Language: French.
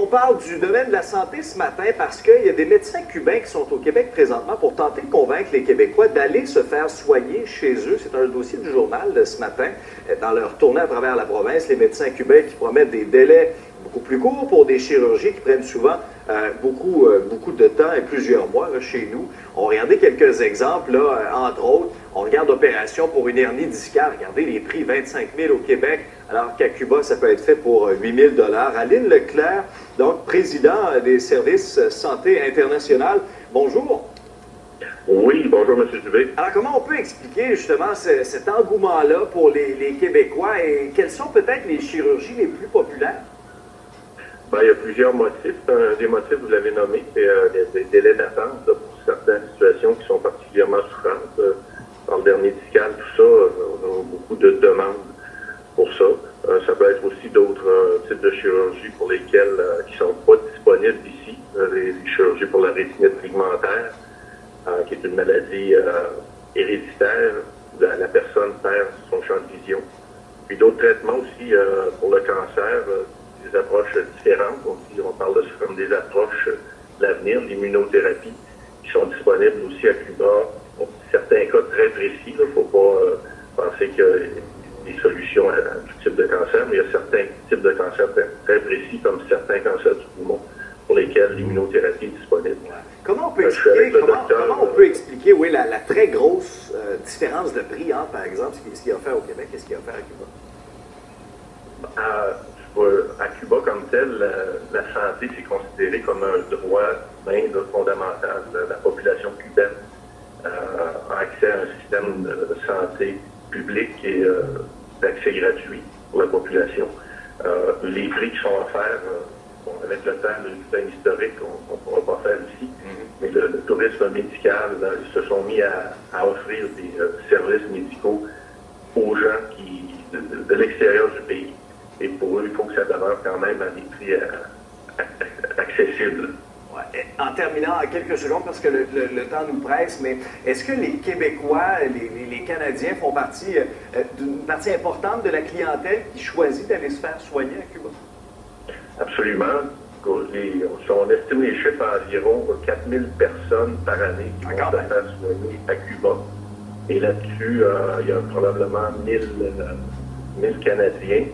on parle du domaine de la santé ce matin parce qu'il y a des médecins cubains qui sont au Québec présentement pour tenter de convaincre les Québécois d'aller se faire soigner chez eux. C'est un dossier du journal de ce matin. Dans leur tournée à travers la province, les médecins cubains qui promettent des délais beaucoup plus courts pour des chirurgies qui prennent souvent beaucoup de temps et plusieurs mois là, chez nous. On va regarder quelques exemples, là, entre autres. On regarde opération pour une hernie discale. Regardez les prix, 25 000 au Québec, alors qu'à Cuba, ça peut être fait pour 8 000 $. Aline Leclerc, donc président des services santé international. Bonjour. Oui, bonjour, M. Dubé. Alors, comment on peut expliquer justement cet engouement-là pour les Québécois et quelles sont peut-être les chirurgies les plus populaires? Ben, il y a plusieurs motifs. Un des motifs, vous l'avez nommé, c'est des délais d'attente là, pour certaines situations qui sont particulièrement souffrantes. Dans le dernier discal, tout ça, on a beaucoup de demandes pour ça. Ça peut être aussi d'autres types de chirurgies pour lesquelles qui ne sont pas disponibles ici. Les chirurgies pour la rétinite pigmentaire, qui est une maladie héréditaire où la personne perd son champ de vision. Puis d'autres traitements aussi pour le cancer, des approches différentes. On parle de ça comme des approches de l'avenir, l'immunothérapie, qui sont disponibles aussi à Cuba. Bon, certains cas très précis, il ne faut pas penser qu'il y a des solutions à tout type de cancer, mais il y a certains types de cancers très précis, comme certains cancers du poumon, pour lesquels l'immunothérapie est disponible. Comment on peut expliquer, oui, la très grosse différence de prix entre, par exemple, ce qui est offert au Québec et ce qui est offert à Cuba? À Cuba, comme tel, la santé, c'est considéré comme un droit humain fondamental. La population cubaine a accès à un système de santé public et d'accès gratuit pour la population. Les prix qui sont offerts, avec le temps, le bulletin historique, on ne pourra pas faire ici, mais le tourisme médical, ils se sont mis à offrir des services médicaux aux gens de l'extérieur du pays. Et pour eux, il faut que ça demeure quand même à des prix accessibles. Ouais. En terminant, en quelques secondes, parce que le temps nous presse, mais est-ce que les Québécois, les Canadiens font partie d'une partie importante de la clientèle qui choisit d'aller se faire soigner à Cuba? Absolument. On estime les chiffres à environ 4000 personnes par année qui vont se faire soigner à Cuba. Et là-dessus, il y a probablement 1000 Canadiens